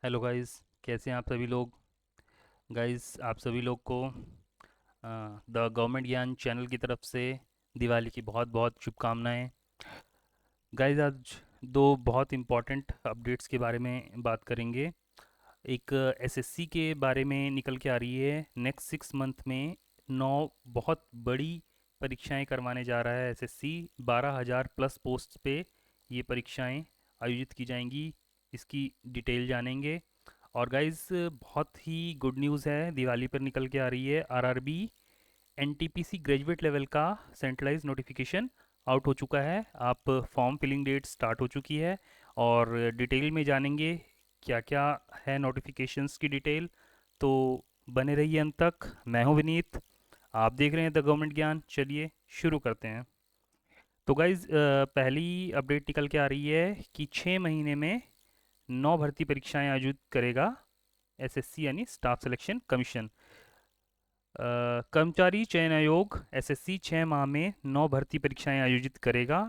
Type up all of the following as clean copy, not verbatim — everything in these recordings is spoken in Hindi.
हेलो गाइस, कैसे हैं आप सभी लोग। गाइस, आप सभी लोग को द गवर्नमेंट ज्ञान चैनल की तरफ से दिवाली की बहुत बहुत शुभकामनाएं। गाइस, आज दो बहुत इम्पॉर्टेंट अपडेट्स के बारे में बात करेंगे। एक एसएससी के बारे में निकल के आ रही है। नेक्स्ट 6 मंथ में 9 बहुत बड़ी परीक्षाएं करवाने जा रहा है एसएससी। 12,000 प्लस पोस्ट पे ये परीक्षाएं आयोजित की जाएंगी। इसकी डिटेल जानेंगे। और गाइस, बहुत ही गुड न्यूज़ है, दिवाली पर निकल के आ रही है। आरआरबी एनटीपीसी ग्रेजुएट लेवल का सेंट्रलाइज नोटिफिकेशन आउट हो चुका है। आप फॉर्म फिलिंग डेट स्टार्ट हो चुकी है और डिटेल में जानेंगे क्या क्या है नोटिफिकेशंस की डिटेल। तो बने रहिए अंत तक। मैं हूं विनीत, आप देख रहे हैं द गवर्नमेंट ज्ञान। चलिए शुरू करते हैं। तो गाइज, पहली अपडेट निकल के आ रही है कि 6 महीने में 9 भर्ती परीक्षाएं आयोजित करेगा एसएससी यानी स्टाफ सिलेक्शन कमीशन। कर्मचारी चयन आयोग एसएससी 6 माह में 9 भर्ती परीक्षाएं आयोजित करेगा।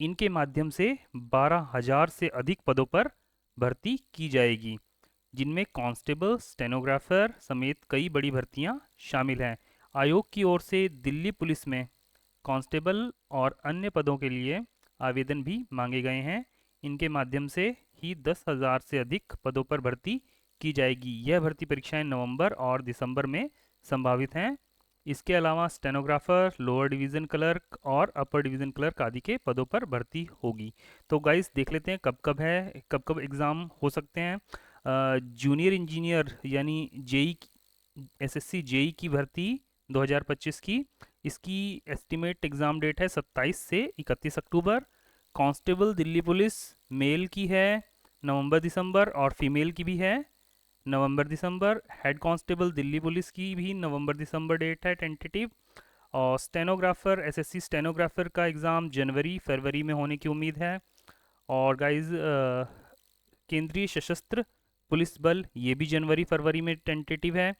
इनके माध्यम से 12,000 से अधिक पदों पर भर्ती की जाएगी, जिनमें कांस्टेबल, स्टेनोग्राफर समेत कई बड़ी भर्तियां शामिल हैं। आयोग की ओर से दिल्ली पुलिस में कांस्टेबल और अन्य पदों के लिए आवेदन भी मांगे गए हैं। इनके माध्यम से ही 10,000 से अधिक पदों पर भर्ती की जाएगी। यह भर्ती परीक्षाएं नवंबर और दिसंबर में संभावित हैं। इसके अलावा स्टेनोग्राफर, लोअर डिवीज़न क्लर्क और अपर डिवीज़न क्लर्क आदि के पदों पर भर्ती होगी। तो गाइस, देख लेते हैं कब कब है, कब कब एग्ज़ाम हो सकते हैं। जूनियर इंजीनियर यानी जेई, एसएससी जेई की भर्ती 2025 की, इसकी एस्टिमेट एग्ज़ाम डेट है 27 से 31 अक्टूबर। कांस्टेबल दिल्ली पुलिस मेल की है नवंबर दिसंबर, और फीमेल की भी है नवंबर दिसंबर। हेड कांस्टेबल दिल्ली पुलिस की भी नवंबर दिसंबर डेट है टेंटेटिव। और स्टेनोग्राफर, एसएससी स्टेनोग्राफर का एग्ज़ाम जनवरी फरवरी में होने की उम्मीद है। और गाइज, केंद्रीय सशस्त्र पुलिस बल, ये भी जनवरी फरवरी में टेंटेटिव है।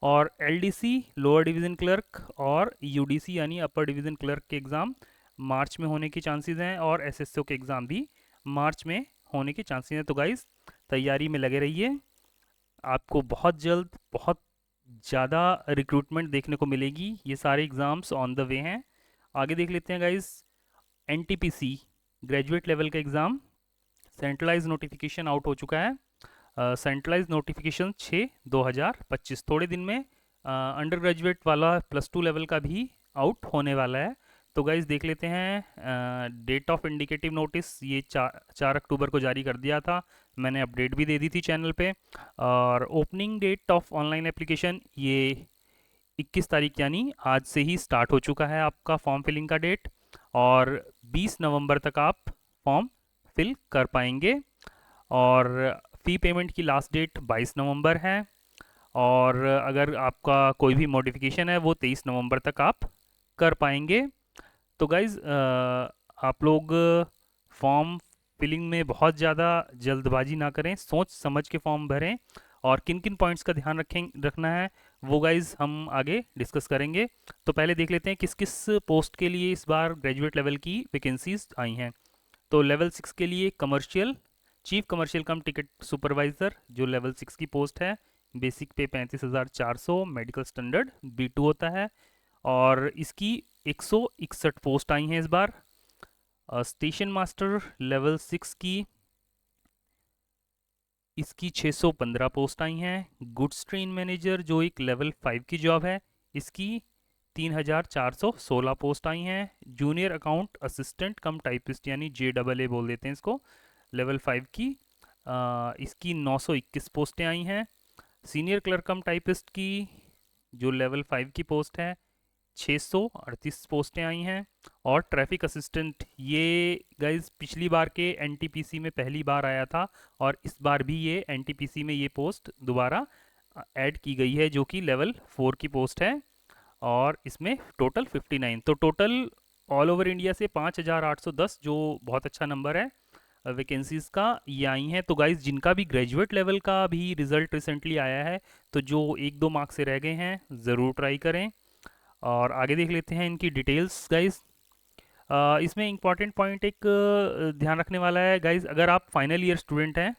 और एलडीसी लोअर डिवीज़न क्लर्क और यूडीसी यानी अपर डिवीज़न क्लर्क के एग्ज़ाम मार्च में होने के चांसेस हैं, और एसएसओ के एग्ज़ाम भी मार्च में होने के चांसेस हैं। तो गाइज, तैयारी में लगे रहिए। आपको बहुत जल्द बहुत ज़्यादा रिक्रूटमेंट देखने को मिलेगी। ये सारे एग्ज़ाम्स ऑन द वे हैं। आगे देख लेते हैं गाइज। एनटीपीसी ग्रेजुएट लेवल का एग्ज़ाम सेंट्रलाइज नोटिफिकेशन आउट हो चुका है। सेंट्रलाइज नोटिफिकेशन 6/2025, थोड़े दिन में अंडर ग्रेजुएट वाला +2 लेवल का भी आउट होने वाला है। तो गाइज, देख लेते हैं। डेट ऑफ इंडिकेटिव नोटिस ये 4 अक्टूबर को जारी कर दिया था। मैंने अपडेट भी दे दी थी चैनल पे। और opening date of online application ये 21 तारीख यानी आज से ही स्टार्ट हो चुका है आपका फॉर्म फिलिंग का डेट। और 20 नवंबर तक आप फॉर्म फिल कर पाएंगे। और फ़ी पेमेंट की लास्ट डेट 22 नवंबर है। और अगर आपका कोई भी मॉडिफिकेशन है वो 23 नवंबर तक आप कर पाएंगे। तो गाइज़, आप लोग फॉर्म फिलिंग में बहुत ज़्यादा जल्दबाजी ना करें, सोच समझ के फॉर्म भरें। और किन किन पॉइंट्स का ध्यान रखना है वो गाइज़ हम आगे डिस्कस करेंगे। तो पहले देख लेते हैं किस किस पोस्ट के लिए इस बार ग्रेजुएट लेवल की वैकेंसीज आई हैं। तो लेवल 6 के लिए कमर्शियल, चीफ कमर्शियल कम टिकट सुपरवाइज़र जो लेवल 6 की पोस्ट है। बेसिक पे 35,400, मेडिकल स्टैंडर्ड B2 होता है। और इसकी 161 पोस्ट आई हैं इस बार। स्टेशन मास्टर लेवल 6 की, इसकी 615 पोस्ट आई हैं। गुड्स ट्रेन मैनेजर जो एक लेवल 5 की जॉब है, इसकी 3,416 पोस्ट आई हैं। जूनियर अकाउंट असिस्टेंट कम टाइपिस्ट यानी JAA बोल देते हैं इसको, लेवल 5 की, इसकी 921 पोस्टें आई हैं। सीनियर क्लर्क कम टाइपिस्ट की जो लेवल 5 की पोस्ट है, 638 पोस्टें आई हैं। और ट्रैफिक असिस्टेंट, ये गाइज पिछली बार के एनटीपीसी में पहली बार आया था, और इस बार भी ये एनटीपीसी में ये पोस्ट दोबारा ऐड की गई है, जो कि लेवल 4 की पोस्ट है। और इसमें टोटल 59, तो टोटल ऑल ओवर इंडिया से 5,810, जो बहुत अच्छा नंबर है वैकेंसीज़ का, ये आई हैं। तो गाइज, जिनका भी ग्रेजुएट लेवल का भी रिज़ल्ट रिसेंटली आया है, तो जो 1-2 मार्क्स से रह गए हैं ज़रूर ट्राई करें। और आगे देख लेते हैं इनकी डिटेल्स गाइज। इसमें इंपॉर्टेंट पॉइंट एक ध्यान रखने वाला है गाइज। अगर आप फाइनल ईयर स्टूडेंट हैं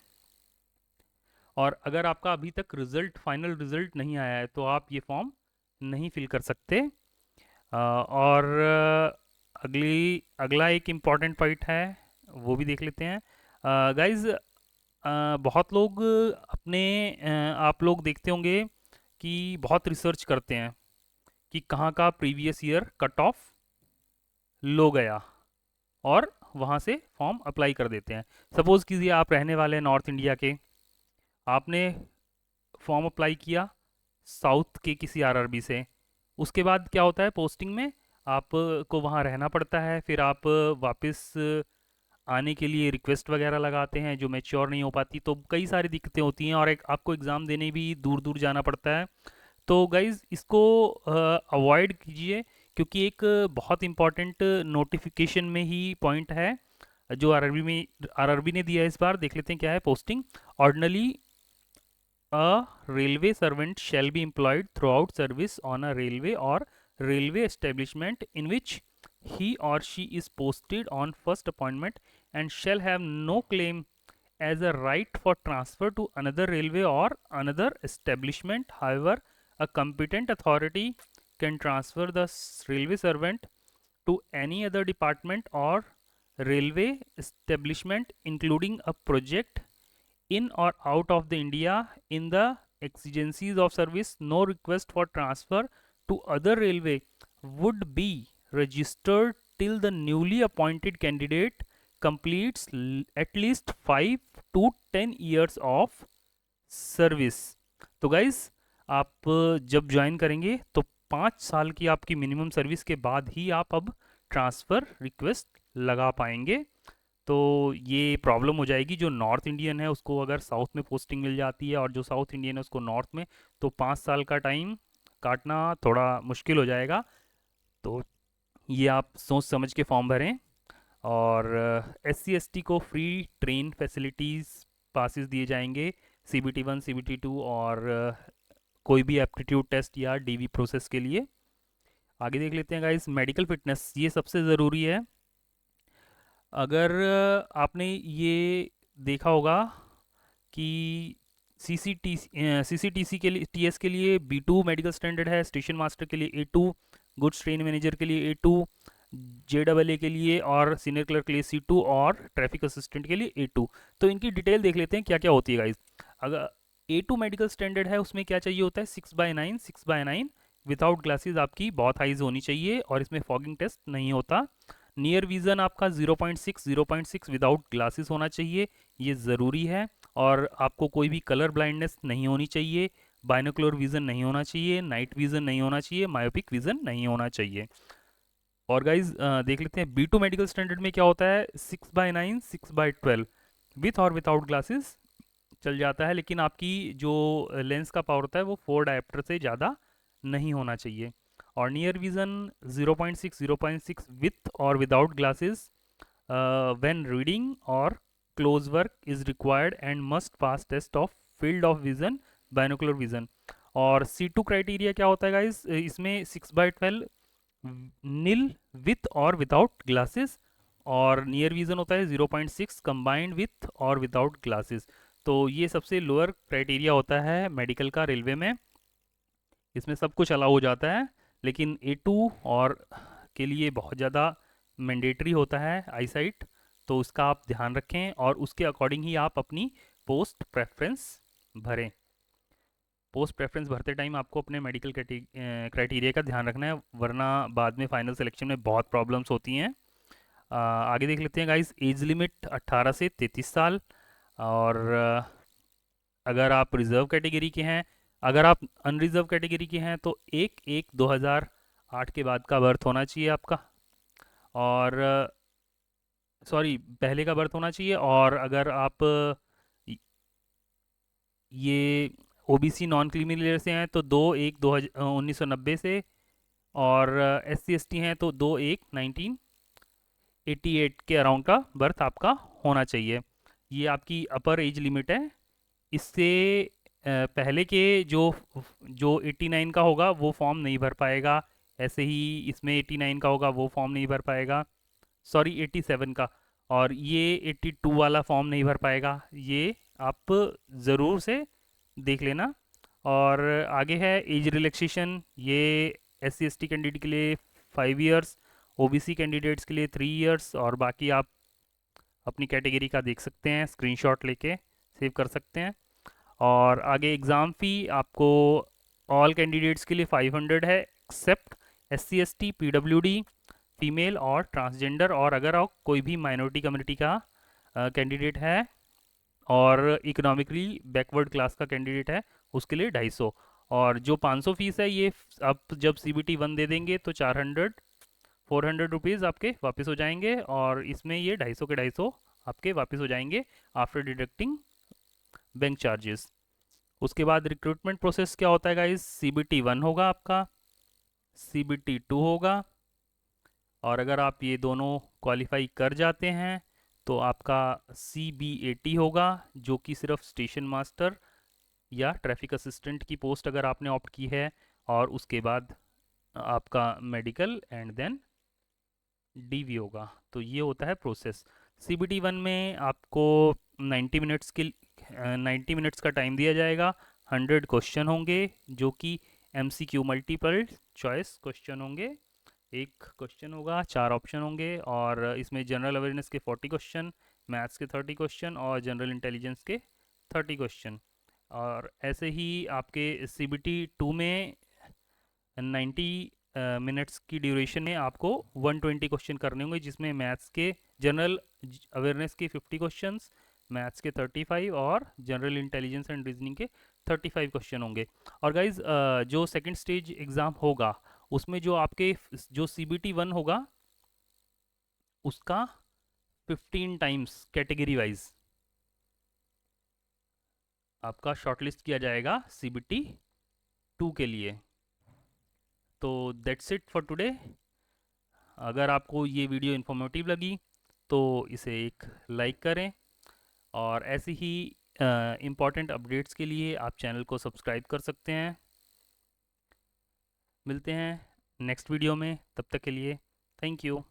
और अगर आपका अभी तक रिज़ल्ट फाइनल रिज़ल्ट नहीं आया है तो आप ये फॉर्म नहीं फिल कर सकते। और अगला एक इम्पॉर्टेंट पॉइंट है, वो भी देख लेते हैं। गाइस, बहुत लोग अपने आप लोग देखते होंगे कि बहुत रिसर्च करते हैं कि कहाँ का previous year cut of low गया, और वहाँ से फॉर्म अप्लाई कर देते हैं। सपोज़ कीजिए आप रहने वाले हैं नॉर्थ इंडिया के, आपने फॉर्म अप्लाई किया साउथ के किसी आरआरबी से। उसके बाद क्या होता है, पोस्टिंग में आपको वहाँ रहना पड़ता है, फिर आप वापस आने के लिए रिक्वेस्ट वगैरह लगाते हैं जो मैच्योर नहीं हो पाती, तो कई सारी दिक्कतें होती हैं और एक आपको एग्ज़ाम देने भी दूर दूर जाना पड़ता है। तो गाइज़, इसको अवॉइड कीजिए, क्योंकि एक बहुत इंपॉर्टेंट नोटिफिकेशन में ही पॉइंट है जो आरआरबी ने दिया है। इस बार देख लेते हैं क्या है। Posting: ordinarily a railway servant shall be employed throughout service on a railway or railway establishment in which he or she is posted on first appointment, and shall have no claim as a right for transfer to another railway or another establishment. However, a competent authority can transfer the railway servant to any other department or railway establishment, including a project in or out of the India in the exigencies of service. No request for transfer to other railway would be registered till the newly appointed candidate completes at least 5 to 10 years of service. तो गाइस, आप जब ज्वाइन करेंगे तो 5 साल की आपकी मिनिमम सर्विस के बाद ही आप अब ट्रांसफ़र रिक्वेस्ट लगा पाएंगे। तो ये प्रॉब्लम हो जाएगी, जो नॉर्थ इंडियन है उसको अगर साउथ में पोस्टिंग मिल जाती है और जो साउथ इंडियन है उसको नॉर्थ में, तो 5 साल का टाइम काटना थोड़ा मुश्किल हो जाएगा। तो ये आप सोच समझ के फॉर्म भरें। और SC ST को फ्री ट्रेन फैसिलिटीज़ पासिस दिए जाएंगे, CBT 1 CBT 2 और कोई भी एप्टीट्यूड टेस्ट या DV प्रोसेस के लिए। आगे देख लेते हैं गाइस, मेडिकल फिटनेस, ये सबसे ज़रूरी है। अगर आपने ये देखा होगा कि CCTC के लिए, TS के लिए B2 मेडिकल स्टैंडर्ड है, स्टेशन मास्टर के लिए A2, गुड्स ट्रेन मैनेजर के लिए A2, JAA के लिए और सीनियर क्लर्क के लिए C2 और ट्रैफिक असिस्टेंट के लिए A2। तो इनकी डिटेल देख लेते हैं क्या क्या होती है गाइज। अगर A2 मेडिकल स्टैंडर्ड है उसमें क्या चाहिए होता है, 6/9 विदाउट ग्लासेस आपकी बहुत हाइज होनी चाहिए और इसमें फॉगिंग टेस्ट नहीं होता। नियर विज़न आपका 0.6 विदाउट ग्लासेस होना चाहिए, ये ज़रूरी है। और आपको कोई भी कलर ब्लाइंडनेस नहीं होनी चाहिए, बाइनोकुलर विज़न नहीं होना चाहिए, नाइट विज़न नहीं होना चाहिए, मायोपिक विज़न नहीं होना चाहिए। और गाइज देख लेते हैं B2 मेडिकल स्टैंडर्ड में क्या होता है, 6/9 6/12 विथ और विदाउट ग्लासेस चल जाता है, लेकिन आपकी जो लेंस का पावर होता है वो 4 डायप्टर से ज़्यादा नहीं होना चाहिए। और नियर विज़न 0.6 विथ और विदाउट ग्लासेस व्हेन रीडिंग और close work is required and must pass test of field of vision, binocular vision. और C2 क्राइटेरिया क्या होता है गाइज, इसमें 6/12 नील विथ और विदाउट ग्लासेस, और नियर विजन होता है 0.6 कंबाइंड विथ और विदाउट ग्लासेस। तो ये सबसे लोअर क्राइटेरिया होता है मेडिकल का रेलवे में, इसमें सब कुछ अलाउ हो जाता है, लेकिन A2 और के लिए बहुत ज़्यादा मैंडेटरी होता है आई साइट, तो उसका आप ध्यान रखें और उसके अकॉर्डिंग ही आप अपनी पोस्ट प्रेफरेंस भरें। पोस्ट प्रेफरेंस भरते टाइम आपको अपने मेडिकल क्राइटेरिया का ध्यान रखना है, वरना बाद में फाइनल सिलेक्शन में बहुत प्रॉब्लम्स होती हैं। आगे देख लेते हैं गाइस, एज लिमिट 18 से 33 साल। और अगर आप रिज़र्व कैटेगरी के हैं, अगर आप अनरिज़र्व कैटेगरी के हैं तो 1/1/2008 के बाद का बर्थ होना चाहिए आपका, और सॉरी पहले का बर्थ होना चाहिए। और अगर आप ये OBC नॉन क्रीमी लेयर से हैं तो 2/1/1990 से, और SC ST हैं तो 2/1/1988 के अराउंड का बर्थ आपका होना चाहिए। ये आपकी अपर एज लिमिट है। इससे पहले के जो 89 का होगा वो फॉर्म नहीं भर पाएगा, ऐसे ही इसमें 89 का होगा वो फॉर्म नहीं भर पाएगा, सॉरी 87 का, और ये 82 वाला फॉर्म नहीं भर पाएगा, ये आप ज़रूर से देख लेना। और आगे है एज रिलैक्सेशन, ये SC ST कैंडिडेट के लिए 5 इयर्स, OBC कैंडिडेट्स के लिए 3 इयर्स, और बाकी आप अपनी कैटेगरी का देख सकते हैं, स्क्रीनशॉट लेके सेव कर सकते हैं। और आगे एग्ज़ाम फ़ी आपको ऑल कैंडिडेट्स के लिए 500 है, except SC ST PWD female और ट्रांसजेंडर, और अगर आप कोई भी माइनॉरिटी कम्युनिटी का कैंडिडेट है और इकोनॉमिकली बैकवर्ड क्लास का कैंडिडेट है, उसके लिए 250। और जो 500 फीस है, ये आप जब CBT 1 दे देंगे तो 400 आपके वापस हो जाएंगे, और इसमें ये 250 के 250 आपके वापस हो जाएंगे आफ्टर डिडक्टिंग बैंक चार्जेस। उसके बाद रिक्रूटमेंट प्रोसेस क्या होता है गाइस, CBT 1 होगा आपका, CBT 2 होगा, और अगर आप ये दोनों क्वालिफाई कर जाते हैं तो आपका CBAT होगा, जो कि सिर्फ स्टेशन मास्टर या ट्रैफिक असिस्टेंट की पोस्ट अगर आपने ऑप्ट की है, और उसके बाद आपका मेडिकल एंड देन DV होगा। तो ये होता है प्रोसेस। CBT 1 में आपको 90 मिनट्स का टाइम दिया जाएगा, 100 क्वेश्चन होंगे जो कि MCQ मल्टीपल चॉइस क्वेश्चन होंगे। एक क्वेश्चन होगा, 4 ऑप्शन होंगे, और इसमें जनरल अवेयरनेस के 40 क्वेश्चन, मैथ्स के 30 क्वेश्चन और जनरल इंटेलिजेंस के 30 क्वेश्चन। और ऐसे ही आपके CBT 2 में 90 मिनट्स की ड्यूरेशन में आपको 120 क्वेश्चन करने होंगे, जिसमें मैथ्स के जनरल अवेयरनेस के 50 क्वेश्चंस, मैथ्स के 35 और जनरल इंटेलिजेंस एंड रीजनिंग के 35 क्वेश्चन होंगे। और गाइज जो सेकंड स्टेज एग्ज़ाम होगा, उसमें जो आपके जो CBT 1 होगा उसका 15 टाइम्स कैटेगरी वाइज आपका शॉर्टलिस्ट किया जाएगा CBT 2 के लिए। तो दैट्स इट फॉर टुडे। अगर आपको ये वीडियो इन्फॉर्मेटिव लगी तो इसे एक लाइक करें, और ऐसे ही इम्पॉर्टेंट अपडेट्स के लिए आप चैनल को सब्सक्राइब कर सकते हैं। मिलते हैं नेक्स्ट वीडियो में, तब तक के लिए थैंक यू।